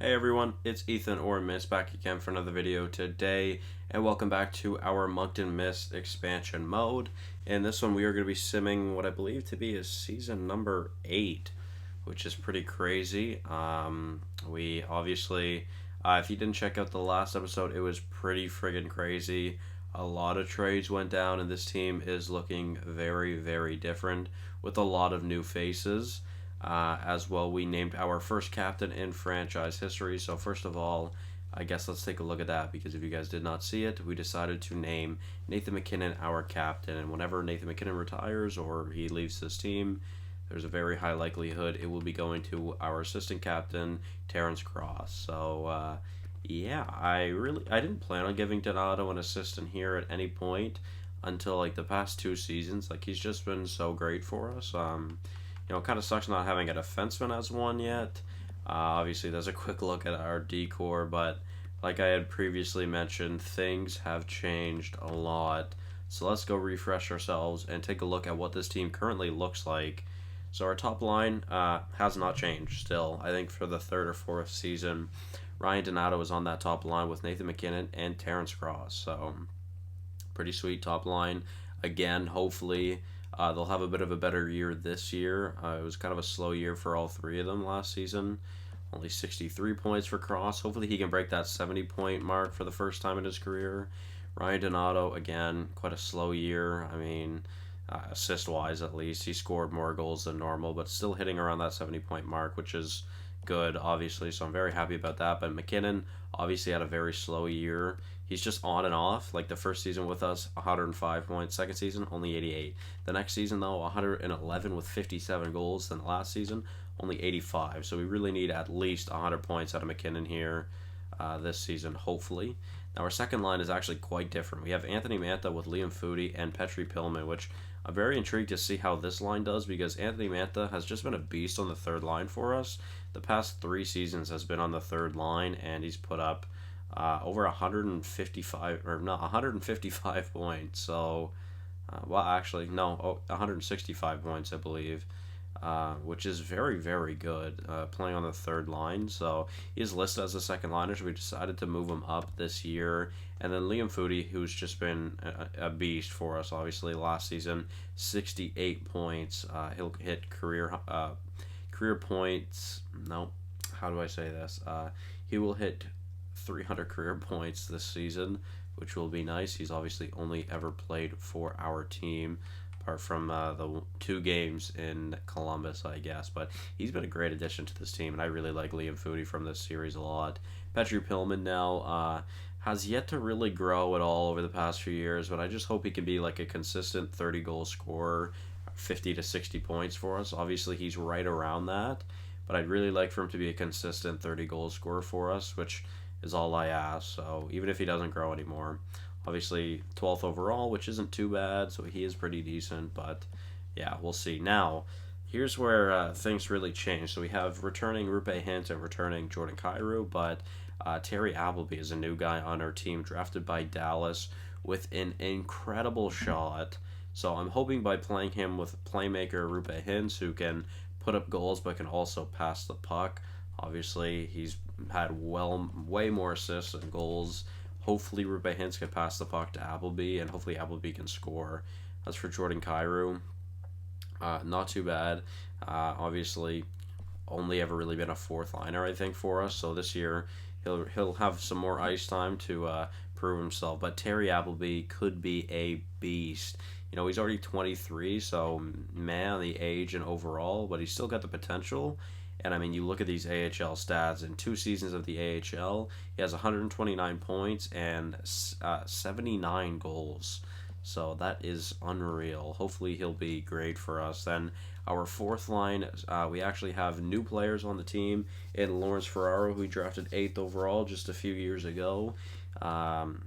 Hey everyone, it's Ethan or Miist back again for another video today, and welcome back to our Moncton Miist expansion mode. In this one, we are going to be simming what I believe to be is season number 8, which is pretty crazy. We obviously, if you didn't check out the last episode, it was pretty friggin' crazy. A lot of trades went down, and this team is looking very, very different with a lot of new faces. As well, we named our first captain in franchise history. So, first of all, I guess let's take a look at that because if you guys did not see it, we decided to name Nathan MacKinnon our captain. And whenever Nathan MacKinnon retires or he leaves this team, there's a very high likelihood it will be going to our assistant captain, Terrence Cross. So, yeah, I didn't plan on giving Donato an assistant here at any point until like the past 2 seasons. Like he's just been so great for us. It kind of sucks not having a defenseman as one yet. Obviously, there's a quick look at our decor, but like I had previously mentioned, things have changed a lot. So let's go refresh ourselves and take a look at what this team currently looks like. So our top line has not changed still. I think for the third or fourth season, Ryan Donato is on that top line with Nathan MacKinnon and Terrence Cross. So pretty sweet top line. Again, hopefully they'll have a bit of a better year this year. It was kind of a slow year for all three of them last season. Only 63 points for Cross. Hopefully he can break that 70-point mark for the first time in his career. Ryan Donato, again, quite a slow year. I mean, assist-wise at least, he scored more goals than normal, but still hitting around that 70-point mark, which is good, obviously, so I'm very happy about that. But MacKinnon obviously had a very slow year. He's just on and off. Like the first season with us, 105 points. Second season, only 88. The next season, though, 111 with 57 goals. Then the last season, only 85. So we really need at least 100 points out of MacKinnon here this season, hopefully. Now our second line is actually quite different. We have Anthony Mantha with Liam Foudy and Petri Pillman, which I'm very intrigued to see how this line does because Anthony Mantha has just been a beast on the third line for us. The past 3 seasons has been on the third line, and he's put up over 155 or not 155 points. So, well, actually, no, 165 points, I believe. Which is very, very good playing on the third line. So he's listed as a second liner, so we decided to move him up this year. And then Liam Foudy, who's just been a beast for us, obviously, last season, 68 points. He'll hit career points. No, how do I say this? He will hit 300 career points this season, which will be nice. He's obviously only ever played for our team apart from the 2 games in Columbus, I guess. But he's been a great addition to this team, and I really like Liam Foudy from this series a lot. Petri Pillman now has yet to really grow at all over the past few years, but I just hope he can be like a consistent 30-goal scorer, 50 to 60 points for us. Obviously, he's right around that, but I'd really like for him to be a consistent 30-goal scorer for us, which is all I ask. So even if he doesn't grow anymore, obviously 12th overall, which isn't too bad, so he is pretty decent, but yeah, we'll see. Now, here's where things really change. So we have returning Rupe Hint and returning Jordan Kyrou, but Terry Appleby is a new guy on our team, drafted by Dallas with an incredible shot. So I'm hoping by playing him with playmaker Rupe Hintz, who can put up goals but can also pass the puck. Obviously, he's had way more assists and goals. Hopefully, Rupe Hintz can pass the puck to Appleby, and hopefully Appleby can score. As for Jordan Kyrou, not too bad. Obviously, only ever really been a fourth liner, I think, for us. So this year, he'll have some more ice time to prove himself. But Terry Appleby could be a beast. He's already 23, so man, the age and overall, but he's still got the potential. And I mean, you look at these AHL stats. In 2 seasons of the AHL, he has 129 points and 79 goals. So that is unreal. Hopefully, he'll be great for us. Then our fourth line, we actually have new players on the team. In Lawrence Ferraro, who we drafted 8th overall just a few years ago.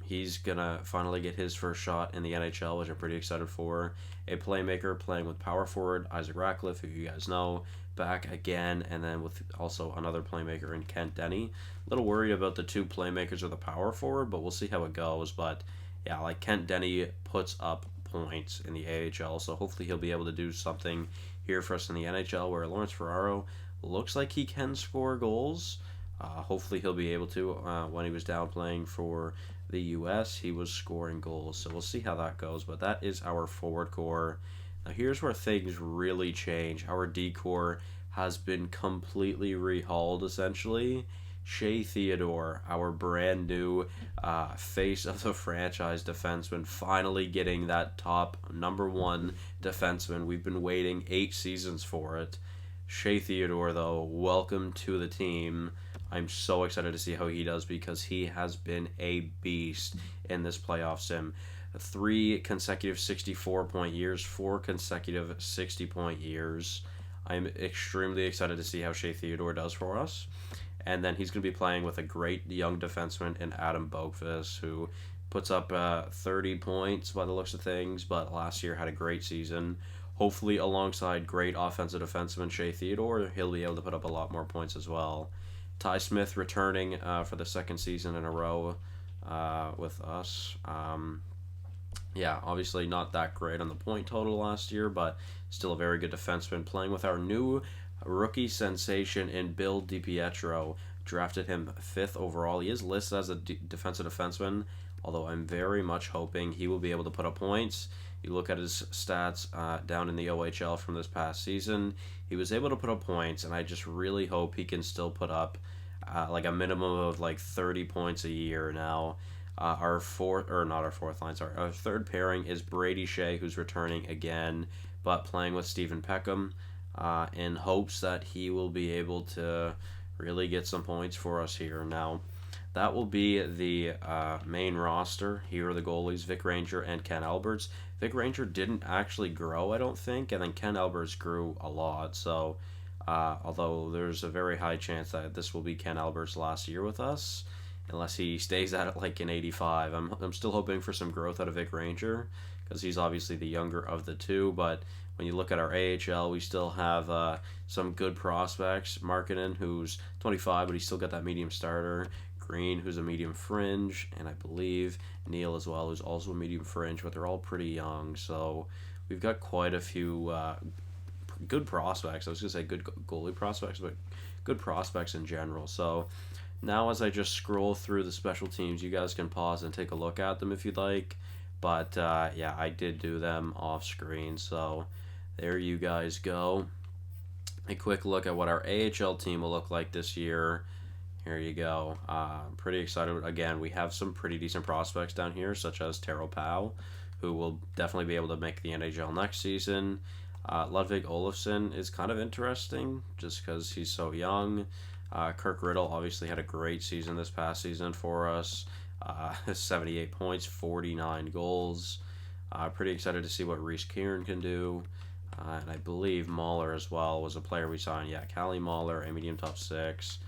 He's gonna finally get his first shot in the NHL, which I'm pretty excited for. A playmaker playing with power forward Isaac Ratcliffe, who you guys know, back again, and then with also another playmaker in Kent Denny. A little worried about the 2 playmakers or the power forward, but we'll see how it goes. But yeah, like Kent Denny puts up points in the AHL, so hopefully he'll be able to do something here for us in the NHL, where Lawrence Ferraro looks like he can score goals. Hopefully he'll be able to. When he was down playing for the U.S., he was scoring goals, so we'll see how that goes. But that is our forward core. Now here's where things really change. Our D core has been completely rehauled, essentially. Shea Theodore, our brand new face of the franchise defenseman, finally getting that top number one defenseman. We've been waiting 8 seasons for it. Shea Theodore, though, welcome to the team. I'm so excited to see how he does because he has been a beast in this playoff sim. 3 consecutive 64-point years, 4 consecutive 60-point years. I'm extremely excited to see how Shea Theodore does for us. And then he's going to be playing with a great young defenseman in Adam Boqvist, who puts up 30 points by the looks of things, but last year had a great season. Hopefully, alongside great offensive defenseman Shea Theodore, he'll be able to put up a lot more points as well. Ty Smith returning for the second season in a row with us. Yeah, obviously not that great on the point total last year, but still a very good defenseman. Playing with our new rookie sensation in Bill DiPietro. Drafted him 5th overall. He is listed as a defensive defenseman, although I'm very much hoping he will be able to put up points. You look at his stats down in the OHL from this past season, he was able to put up points, and I just really hope he can still put up like a minimum of like 30 points a year now. Our third pairing is Brady Shea, who's returning again, but playing with Stephen Peckham, in hopes that he will be able to really get some points for us here. Now, that will be the main roster. Here are the goalies, Vic Ranger and Ken Alberts. Vic Ranger didn't actually grow, I don't think, and then Ken Alberts grew a lot. So, although there's a very high chance that this will be Ken Alberts' last year with us, unless he stays at it like in 85. I'm still hoping for some growth out of Vic Ranger, because he's obviously the younger of the two, but when you look at our AHL, we still have some good prospects. Markkinen, who's 25, but he's still got that medium starter. Green, who's a medium fringe, and I believe Neal as well, who's also a medium fringe, but they're all pretty young, so we've got quite a few good prospects. I was going to say good goalie prospects, but good prospects in general. So now as I just scroll through the special teams, you guys can pause and take a look at them if you'd like. But yeah, I did do them off screen, so there you guys go. A quick look at what our AHL team will look like this year. Here you go. I'm pretty excited. Again, we have some pretty decent prospects down here, such as Taro Powell, who will definitely be able to make the NHL next season. Ludvig Olofsson is kind of interesting just because he's so young. Kirk Riddle obviously had a great season this past season for us. 78 points, 49 goals. Pretty excited to see what Reese Kieran can do. And I believe Mahler as well was a player we signed. Yeah, Callie Mahler, a medium top 6.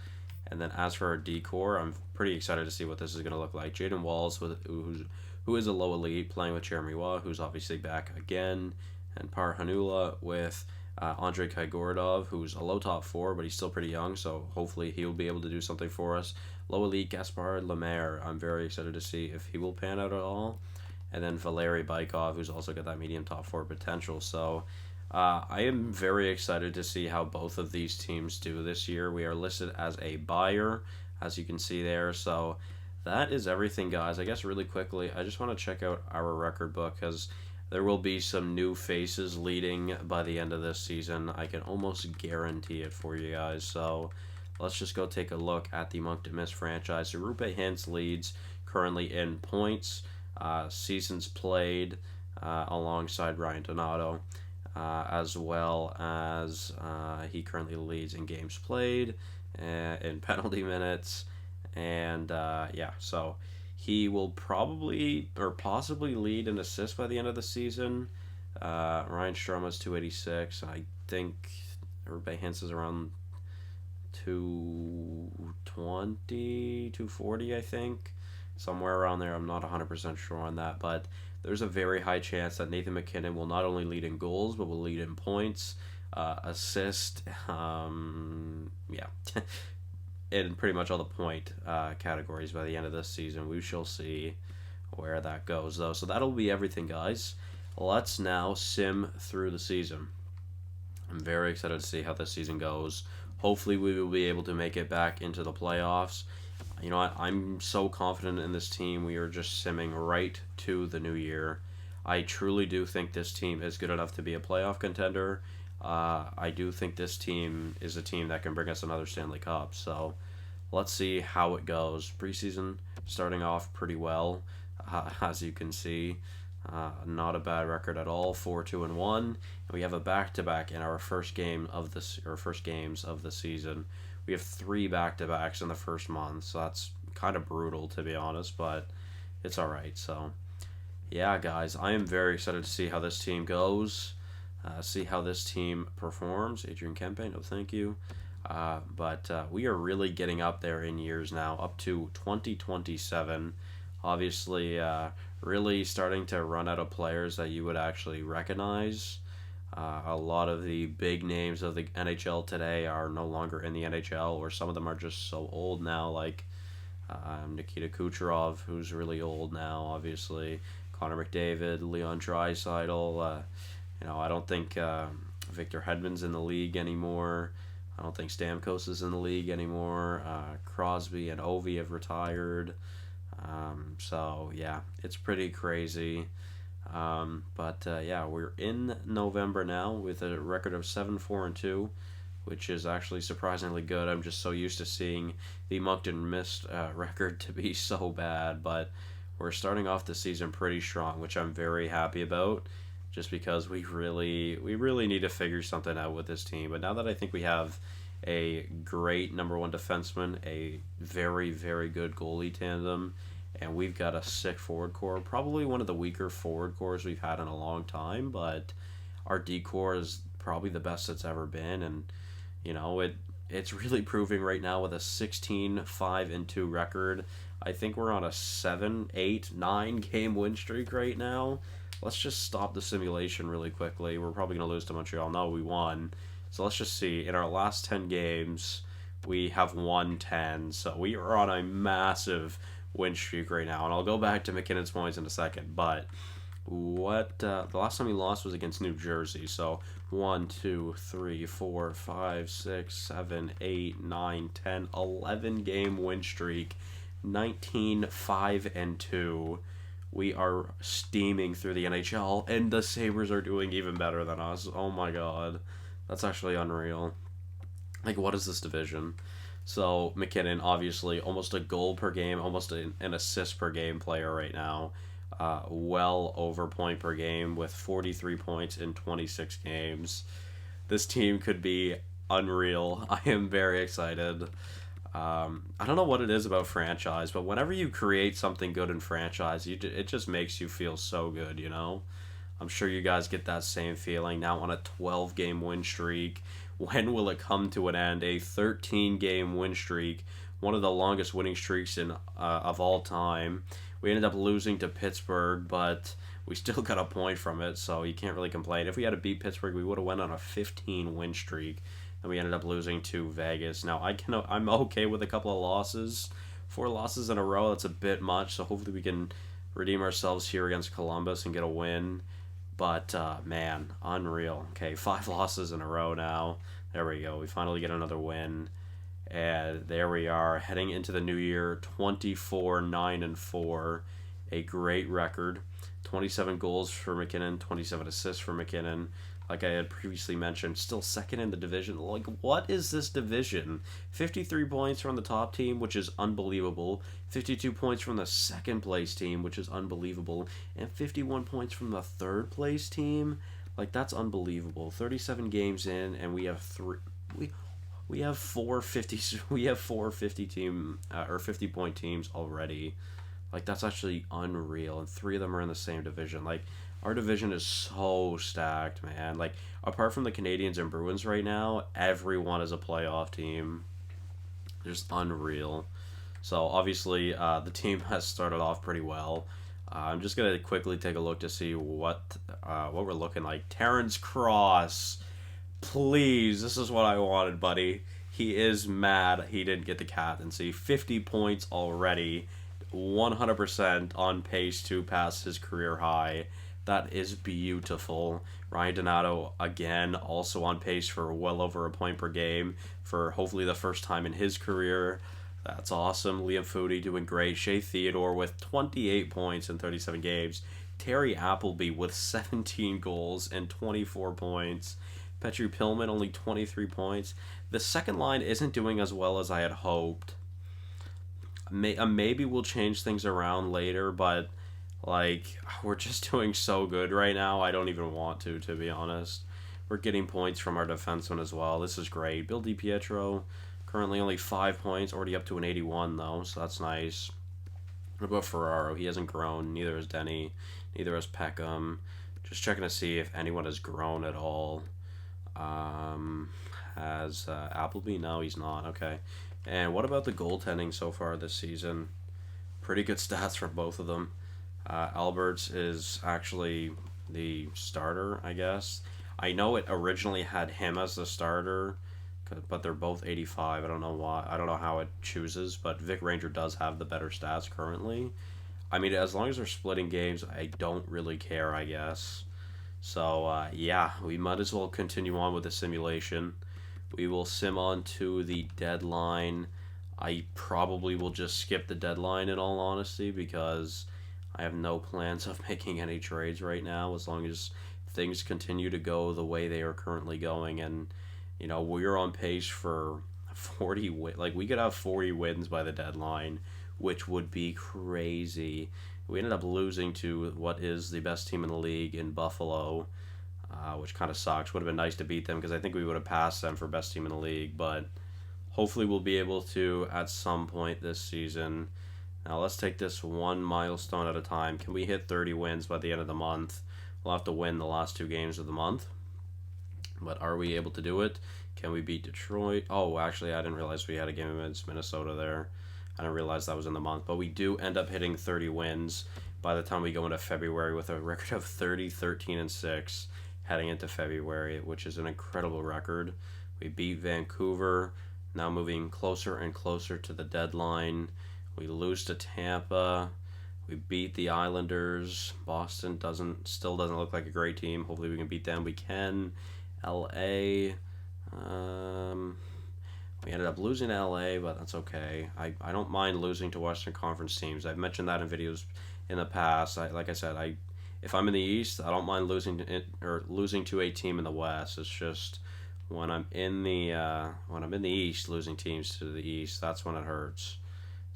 And then as for our D-core, I'm pretty excited to see what this is going to look like. Jaden Walls, who is a low elite, playing with Jeremy Waugh, who's obviously back again. And Par Hanula with Andrei Kygordov, who's a low top 4, but he's still pretty young, so hopefully he'll be able to do something for us. Low elite Gaspard Lemaire, I'm very excited to see if he will pan out at all. And then Valery Bykov, who's also got that medium top 4 potential. So I am very excited to see how both of these teams do this year. We are listed as a buyer, as you can see there. So that is everything, guys. I guess really quickly, I just want to check out our record book, because there will be some new faces leading by the end of this season. I can almost guarantee it for you guys. So let's just go take a look at the Moncton Miist franchise. So Rupe Hintz leads currently in points, seasons played, alongside Ryan Donato, as well as he currently leads in games played, in penalty minutes, and yeah, so he will probably or possibly lead in assists by the end of the season. Ryan Stroma's 286. I think Rupe Hintz is around 220, 240, I think. Somewhere around there. I'm not 100% sure on that, but there's a very high chance that Nathan McKinnon will not only lead in goals, but will lead in points, assist, yeah, in pretty much all the point categories by the end of this season. We shall see where that goes, though. So that'll be everything, guys. Let's now sim through the season. I'm very excited to see how this season goes. Hopefully we will be able to make it back into the playoffs. You know what? I'm so confident in this team. We are just simming right to the new year. I truly do think this team is good enough to be a playoff contender. I do think this team is a team that can bring us another Stanley Cup. So let's see how it goes. Preseason starting off pretty well, as you can see. Not a bad record at all. 4-2-1. And we have a back-to-back in our first games of the season. We have 3 back-to-backs in the first month, so that's kind of brutal to be honest, but it's all right. So yeah, guys, I am very excited to see how this team goes. See how this team performs. Adrian Kempe, no thank you. But we are really getting up there in years now, up to 2027. Obviously, really starting to run out of players that you would actually recognize. A lot of the big names of the NHL today are no longer in the NHL, or some of them are just so old now, like Nikita Kucherov, who's really old now, obviously. Connor McDavid, Leon Draisaitl. I don't think Victor Hedman's in the league anymore. I don't think Stamkos is in the league anymore. Crosby and Ovi have retired. So, yeah, it's pretty crazy. But we're in November now with a record of 7-4-2, which is actually surprisingly good. I'm just so used to seeing the Moncton Miist record to be so bad, but we're starting off the season pretty strong, which I'm very happy about, just because we really need to figure something out with this team. But now that I think we have a great number one defenseman, a very, very good goalie tandem, and we've got a sick forward core, probably one of the weaker forward cores we've had in a long time, but our D core is probably the best it's ever been, and it's really proving right now with a 16-5-2 record. I think we're on a 7, 8, 9 game win streak right now. Let's just stop the simulation really quickly. We're probably going to lose to Montreal. No, we won. So let's just see. In our last 10 games, we have won 10. So we are on a massive win streak right now. And I'll go back to McKinnon's points in a second. But the last time we lost was against New Jersey. So 1, 2, 3, 4, 5, 6, 7, 8, 9, 10, 11 game win streak. 19-5-2. We are steaming through the NHL, and the Sabres are doing even better than us. Oh my god. That's actually unreal. Like, what is this division? So, McKinnon, obviously, almost a goal per game, almost an assist per game player right now. Well over point per game with 43 points in 26 games. This team could be unreal. I am very excited. I don't know what it is about franchise, but whenever you create something good in franchise, it just makes you feel so good, I'm sure you guys get that same feeling now on a 12-game win streak. When will it come to an end? A 13-game win streak, one of the longest winning streaks of all time. We ended up losing to Pittsburgh, but we still got a point from it, so you can't really complain. If we had to beat Pittsburgh, we would have went on a 15-win streak. And we ended up losing to Vegas. Now, I'm okay with a couple of losses. 4 losses in a row, that's a bit much. So hopefully we can redeem ourselves here against Columbus and get a win. But, man, unreal. Okay, 5 losses in a row now. There we go. We finally get another win. And there we are, heading into the new year, 24-9-4. A great record. 27 goals for McKinnon, 27 assists for McKinnon. Like I had previously mentioned, still second in the division. Like, what is this division? 53 points from the top team, which is unbelievable. 52 points from the second place team, which is unbelievable. And 51 points from the third place team. Like, that's unbelievable. 37 games in, and we have 4 50 team or 50 point teams already. Like, that's actually unreal. And 3 of them are in the same division. Like, our division is so stacked, man. Like, apart from the Canadiens and Bruins right now, everyone is a playoff team. Just unreal. So, obviously, the team has started off pretty well. I'm just going to quickly take a look to see what we're looking like. Terrence Cross. Please, this is what I wanted, buddy. He is mad he didn't get the captaincy. 50 points already. 100% on pace to pass his career high. That is beautiful. Ryan Donato, again, also on pace for well over a point per game for hopefully the first time in his career. That's awesome. Liam Foudy doing great. Shea Theodore with 28 points in 37 games. Terry Appleby with 17 goals and 24 points. Petru Pillman only 23 points. The second line isn't doing as well as I had hoped. Maybe we'll change things around later, but like we're just doing so good right now. I don't even want to be honest. We're getting points from our defenseman as well. This is great. Bill DiPietro currently only 5 points, already up to an 81 though, so that's nice. What about Ferraro? He hasn't grown. Neither has Denny. Neither has Peckham. Just checking to see if anyone has grown at all. Has Appleby? No, he's not. Okay. And what about the goaltending so far this season? Pretty good stats from both of them. Alberts is actually the starter, I guess. I know it originally had him as the starter, but they're both 85. I don't know why. I don't know how it chooses, but Vic Ranger does have the better stats currently. I mean, as long as they're splitting games, I don't really care, I guess. So, yeah, we might as well continue on with the simulation. We will sim on to the deadline. I probably will just skip the deadline in all honesty because I have no plans of making any trades right now as long as things continue to go the way they are currently going. And, you know, we're on pace for 40 like we could have 40 wins by the deadline, which would be crazy. We ended up losing to what is the best team in the league in Buffalo, which kind of sucks. Would have been nice to beat them because I think we would have passed them for best team in the league, but hopefully we'll be able to at some point this season. Now let's take this one milestone at a time. Can we hit 30 wins by the end of the month? We'll have to win the last 2 games of the month. But are we able to do it? Can we beat Detroit? Oh, actually, I didn't realize we had a game against Minnesota there. I didn't realize that was in the month. But we do end up hitting 30 wins by the time we go into February with a record of 30, 13, and 6 heading into February, which is an incredible record. We beat Vancouver, now moving closer and closer to the deadline. We lose to Tampa. We beat the Islanders. Boston still doesn't look like a great team. Hopefully we can beat them. We can. LA. We ended up losing to LA, but that's okay. I don't mind losing to Western Conference teams. I've mentioned that in videos in the past. Like I said, if I'm in the East, I don't mind losing to a team in the West. It's just when I'm in the East, losing teams to the East, that's when it hurts.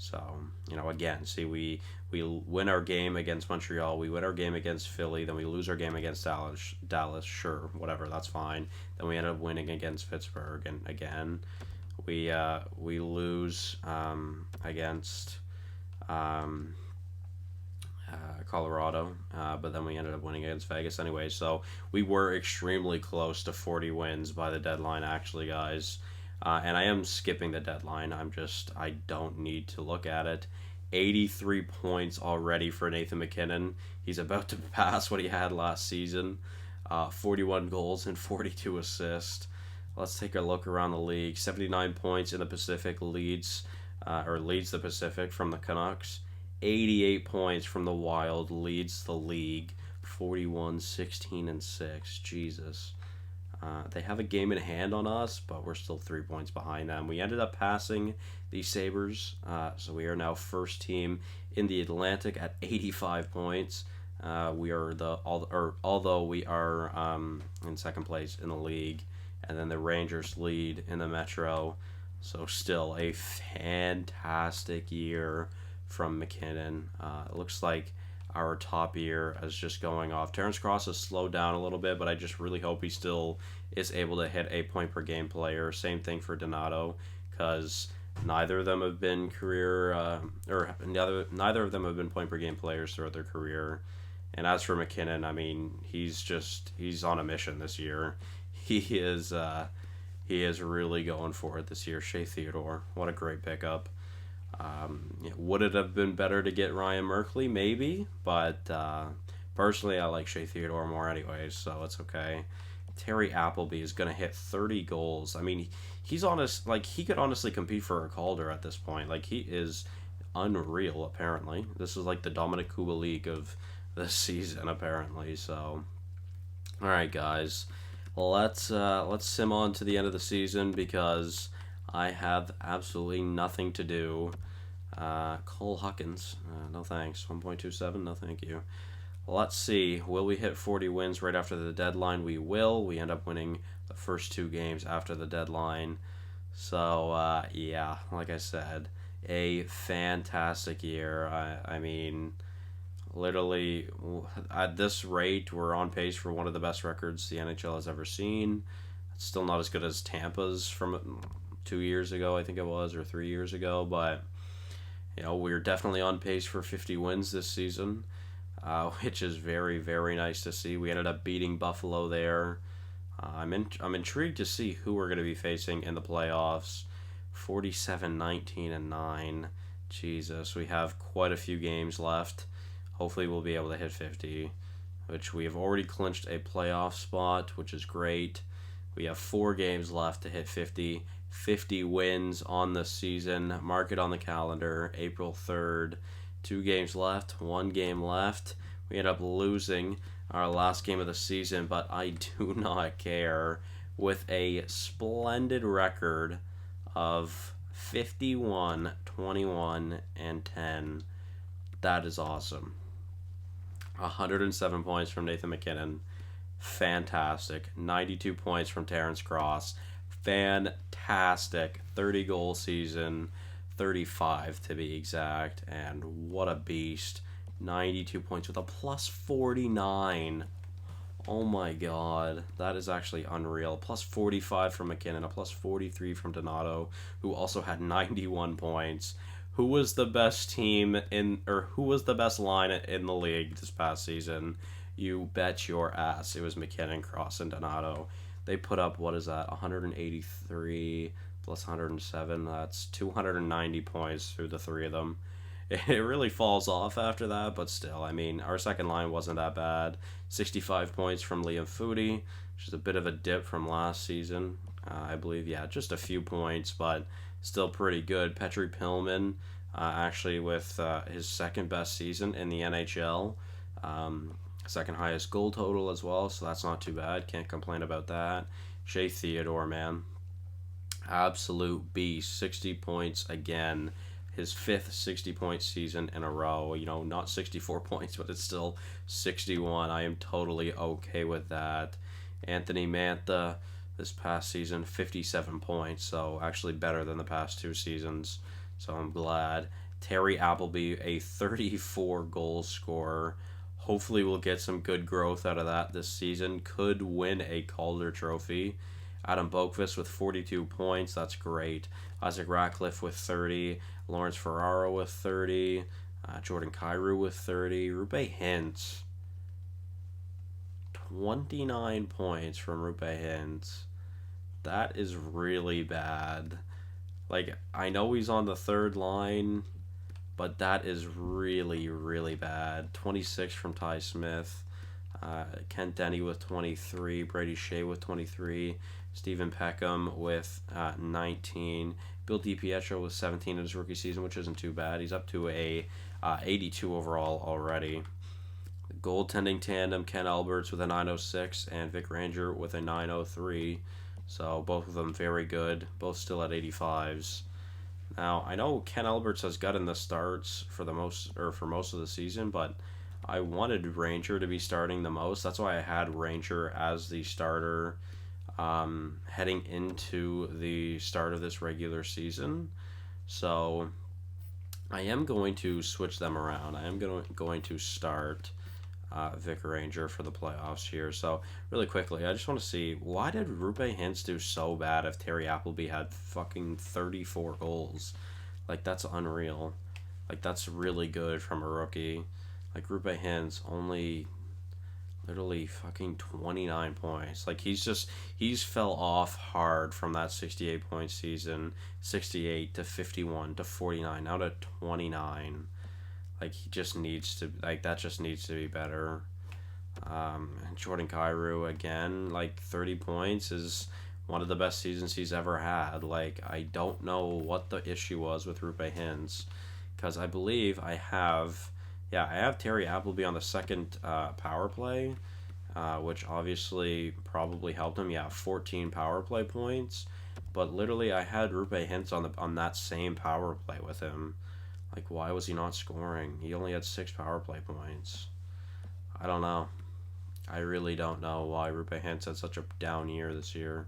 So, you know, again, see, we win our game against Montreal, we win our game against Philly, then we lose our game against Dallas, sure, whatever, that's fine. Then we end up winning against Pittsburgh, and again, we lose against Colorado, but then we ended up winning against Vegas anyway. So we were extremely close to 40 wins by the deadline, actually, guys. And I am skipping the deadline. I don't need to look at it. 83 points already for Nathan MacKinnon. He's about to pass what he had last season. 41 goals and 42 assists. Let's take a look around the league. 79 points in the Pacific leads the Pacific from the Canucks. 88 points from the Wild leads the league. 41, 16, and 6. Jesus. They have a game in hand on us, but we're still 3 points behind them. We ended up passing the Sabres, so we are now first team in the Atlantic at 85 points. We are although we are in second place in the league, and then the Rangers lead in the Metro. So still a fantastic year from MacKinnon. It looks like our top year is just going off. Terrence Cross has slowed down a little bit, but I just really hope he still is able to hit a point per game player. Same thing for Donato, because neither of them have been neither of them have been point per game players throughout their career. And as for MacKinnon, I mean, he's on a mission this year. He is really going for it this year. Shea Theodore, what a great pickup. Would it have been better to get Ryan Merkley? Maybe, but personally, I like Shea Theodore more anyways, so it's okay. Terry Appleby is going to hit 30 goals. I mean, he's honest. Like, he could honestly compete for a Calder at this point. Like, he is unreal, apparently. This is like the Dominic Kubalik of this season apparently. So, all right, guys, let's sim on to the end of the season because I have absolutely nothing to do. Cole Huckins, no thanks. 1.27, no thank you. Let's see. Will we hit 40 wins right after the deadline? We will. We end up winning the first 2 games after the deadline. So, yeah, like I said, a fantastic year. I mean, literally, at this rate, we're on pace for one of the best records the NHL has ever seen. It's still not as good as Tampa's from 2 years ago, I think it was, or 3 years ago, but, we're definitely on pace for 50 wins this season. Which is very, very nice to see. We ended up beating Buffalo there. I'm intrigued to see who we're going to be facing in the playoffs. 47, 19, and 9. Jesus, we have quite a few games left. Hopefully we'll be able to hit 50, which we have already clinched a playoff spot, which is great. We have 4 games left to hit 50. 50 wins on the season. Mark it on the calendar, April 3rd. 2 games left, 1 game left. We end up losing our last game of the season, but I do not care. With a splendid record of 51, 21, and 10. That is awesome. 107 points from Nathan MacKinnon. Fantastic. 92 points from Terrence Cross. Fantastic. 30-goal season. 35 to be exact, and what a beast. 92 points with a plus 49. Oh my god, that is actually unreal. Plus 45 from MacKinnon, a plus 43 from Donato, who also had 91 points. Who was the best who was the best line in the league this past season? You bet your ass it was MacKinnon, Cross, and Donato. They put up, what is that, 183 plus 107, that's 290 points through the 3 of them. It really falls off after that, but still, I mean, our second line wasn't that bad. 65 points from Liam Foudy, which is a bit of a dip from last season. I believe, yeah, just a few points, but still pretty good. Petri Pillman, actually with his second best season in the NHL. Second highest goal total as well, so that's not too bad. Can't complain about that. Shea Theodore, man. Absolute beast. 60 points again. His 5th 60-point season in a row. Not 64 points, but it's still 61. I am totally okay with that. Anthony Mantha, this past season, 57 points. So actually better than the past 2 seasons. So I'm glad. Terry Appleby, a 34-goal scorer. Hopefully we'll get some good growth out of that this season. Could win a Calder Trophy. Adam Boqvist with 42 points. That's great. Isaac Ratcliffe with 30. Lawrence Ferraro with 30. Jordan Kyrou with 30. Roope Hintz. 29 points from Roope Hintz. That is really bad. I know he's on the 3rd line, but that is really, really bad. 26 from Ty Smith. Kent Denny with 23. Brady Shea with 23. Stephen Peckham with 19. Bill DiPietro with 17 in his rookie season, which isn't too bad. He's up to a 82 overall already. The goaltending tandem, Ken Alberts with a 906 and Vic Ranger with a 903. So both of them very good. Both still at 85s. Now, I know Ken Alberts has gotten the starts for most of the season, but I wanted Ranger to be starting the most. That's why I had Ranger as the starter heading into the start of this regular season. So I am going to switch them around. I am going to start Vic Ranger for the playoffs here. So really quickly, I just want to see, why did Roope Hintz do so bad if Terry Appleby had fucking 34 goals? That's unreal. That's really good from a rookie. Roope Hintz only literally fucking 29 points. He's fell off hard from that 68 point season, 68 to 51 to 49, now to 29. He just needs to, that just needs to be better. Jordan Kyrou again, 30 points is one of the best seasons he's ever had. I don't know what the issue was with Roope Hintz, because I believe I have Yeah, I have Terry Appleby on the second power play, which obviously probably helped him. Yeah, 14 power play points. But literally, I had Rupe Hintz on that same power play with him. Like, why was he not scoring? He only had 6 power play points. I don't know. I really don't know why Rupe Hintz had such a down year this year.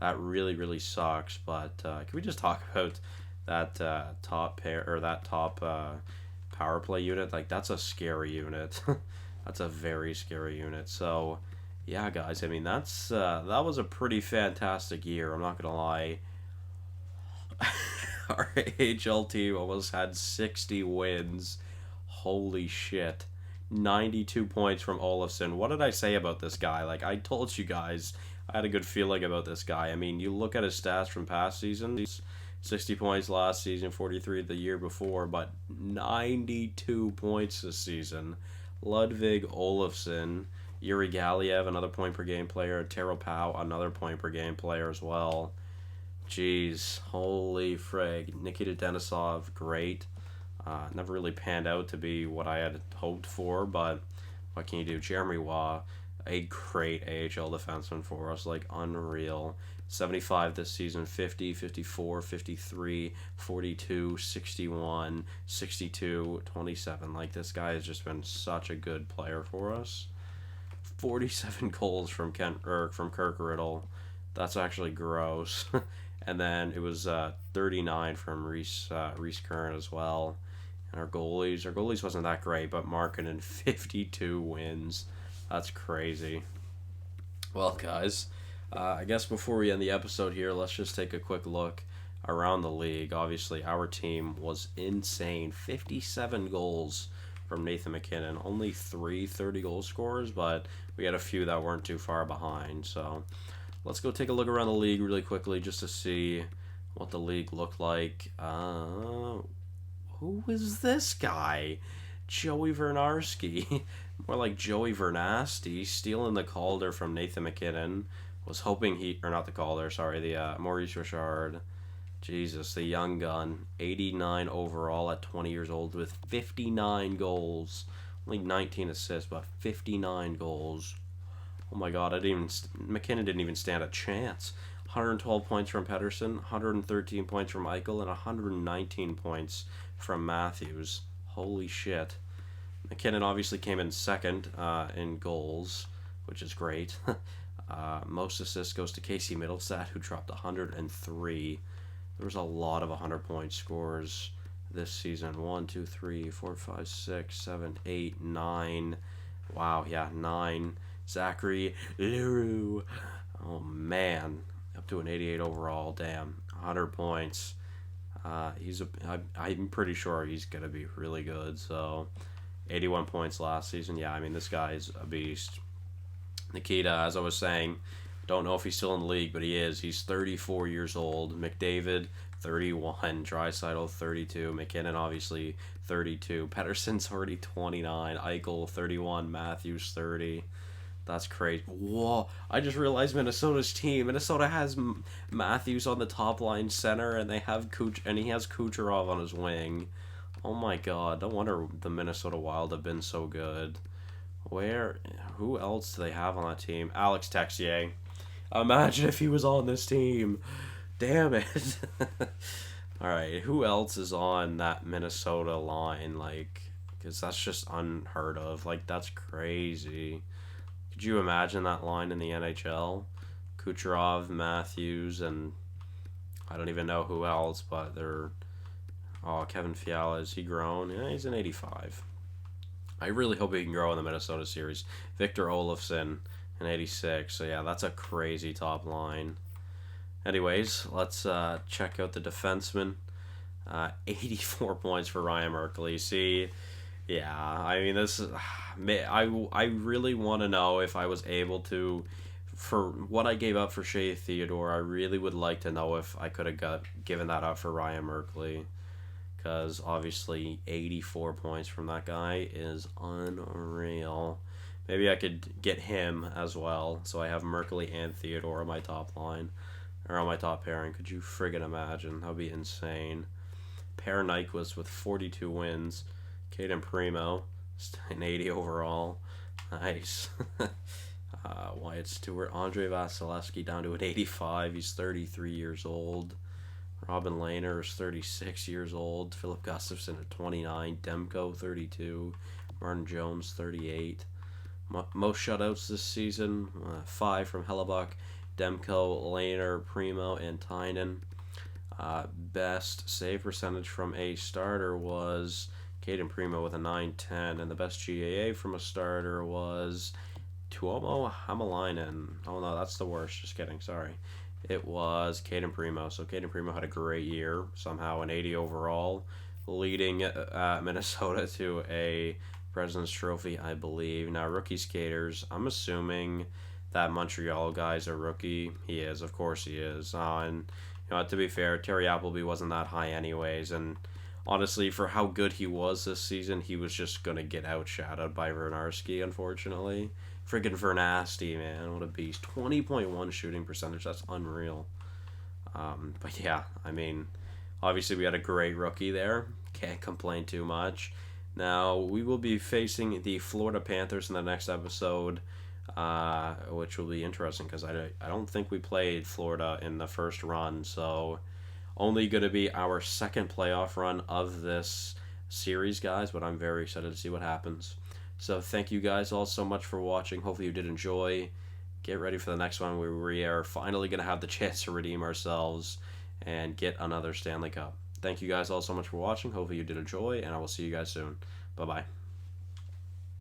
That really, really sucks. But can we just talk about that top pair or that top power play unit? Like, that's a scary unit. That's a very scary unit. So, yeah, guys. I mean, that was a pretty fantastic year. I'm not gonna lie. Our AHL team almost had 60 wins. Holy shit. 92 points from Olofsson. What did I say about this guy? Like, I told you guys I had a good feeling about this guy. I mean, you look at his stats from past seasons, 60 points last season, 43 the year before, but 92 points this season. Ludvig Olofsson, Yuri Galiev, another point per game player, Tero Pau, another point per game player as well. Jeez, holy frig. Nikita Denisov, great. Never really panned out to be what I had hoped for, but what can you do? Jeremy Waugh, a great AHL defenseman for us, like unreal. 75 this season, 50, 54, 53, 42, 61, 62, 27. Like, this guy has just been such a good player for us. 47 goals from Kirk Riddle. That's actually gross. And then it was 39 from Reese Curran as well. And our goalies wasn't that great, but Markkanen 52 wins. That's crazy. Well, guys, I guess before we end the episode here, let's just take a quick look around the league. Obviously, our team was insane. 57 goals from Nathan MacKinnon. Only 3 30-goal scorers, but we had a few that weren't too far behind. So let's go take a look around the league really quickly just to see what the league looked like. Who is this guy? Joey Vernarski. More like Joey Vernasty, stealing the Calder from Nathan MacKinnon. Was hoping or not the Calder, sorry, the Maurice Richard. Jesus, the young gun. 89 overall at 20 years old with 59 goals. Only 19 assists, but 59 goals. Oh my god, MacKinnon didn't even stand a chance. 112 points from Pettersson, 113 points from Eichel, and 119 points from Matthews. Holy shit. MacKinnon obviously came in second in goals, which is great. Most assists goes to Casey Middlestat, who dropped 103. There was a lot of 100-point scores this season. 1, 2, 3, 4, 5, 6, 7, 8, 9. Wow, yeah, 9. Zachary Leroux. Oh, man. Up to an 88 overall. Damn. 100 points. I'm pretty sure he's going to be really good. So, 81 points last season. Yeah, I mean, this guy's a beast. Nikita, as I was saying, don't know if he's still in the league, but he is. He's 34 years old. McDavid, 31. Draisaitl, 32. MacKinnon, obviously, 32. Pettersson's already 29. Eichel, 31. Matthews, 30. That's crazy. Whoa. I just realized Minnesota's team. Minnesota has Matthews on the top line center, and they have and he has Kucherov on his wing. Oh my god. No wonder the Minnesota Wild have been so good. Who else do they have on that team? Alex Texier. Imagine if he was on this team. Damn it. Alright, who else is on that Minnesota line? Like, because that's just unheard of. Like, that's crazy. Could you imagine that line in the NHL? Kucherov, Matthews, and I don't even know who else, but they're... Oh, Kevin Fiala, is he grown? Yeah, he's an 85. I really hope he can grow in the Minnesota series. Victor Olofsson, an 86. So, yeah, that's a crazy top line. Anyways, let's check out the defenseman. 84 points for Ryan Merkley. See... Yeah, I mean, this is... I really want to know if I was able to... For what I gave up for Shea Theodore, I really would like to know if I could have given that up for Ryan Merkley. Because, obviously, 84 points from that guy is unreal. Maybe I could get him as well. So I have Merkley and Theodore on my top line. Or on my top pairing. Could you friggin' imagine? That would be insane. Per Nyquist with 42 wins. Caden Primo, an 80 overall. Nice. Wyatt Stewart, Andre Vasilevsky down to an 85. He's 33 years old. Robin Lehner is 36 years old. Philip Gustafson at 29. Demko, 32. Martin Jones, 38. Most shutouts this season, 5 from Hellebuck, Demko, Lehner, Primo, and Tynan. Best save percentage from a starter was Caden Primo with a 910, and the best GAA from a starter was Tuomo Hamalainen. Oh no, that's the worst. Just kidding. Sorry. It was Caden Primo. So Caden Primo had a great year. Somehow an 80 overall, leading Minnesota to a President's Trophy, I believe. Now, rookie skaters, I'm assuming that Montreal guy's a rookie. He is. Of course he is. And, to be fair, Terry Appleby wasn't that high anyways. And honestly, for how good he was this season, he was just going to get outshadowed by Vernarski, unfortunately. Friggin' Vernasty, man. What a beast. 20.1 shooting percentage. That's unreal. But yeah, I mean, obviously we had a great rookie there. Can't complain too much. Now, we will be facing the Florida Panthers in the next episode, which will be interesting because I don't think we played Florida in the first run. So, only going to be our second playoff run of this series, guys, but I'm very excited to see what happens. So thank you guys all so much for watching. Hopefully you did enjoy. Get ready for the next one where we are finally going to have the chance to redeem ourselves and get another Stanley Cup. Thank you guys all so much for watching. Hopefully you did enjoy, and I will see you guys soon. Bye-bye.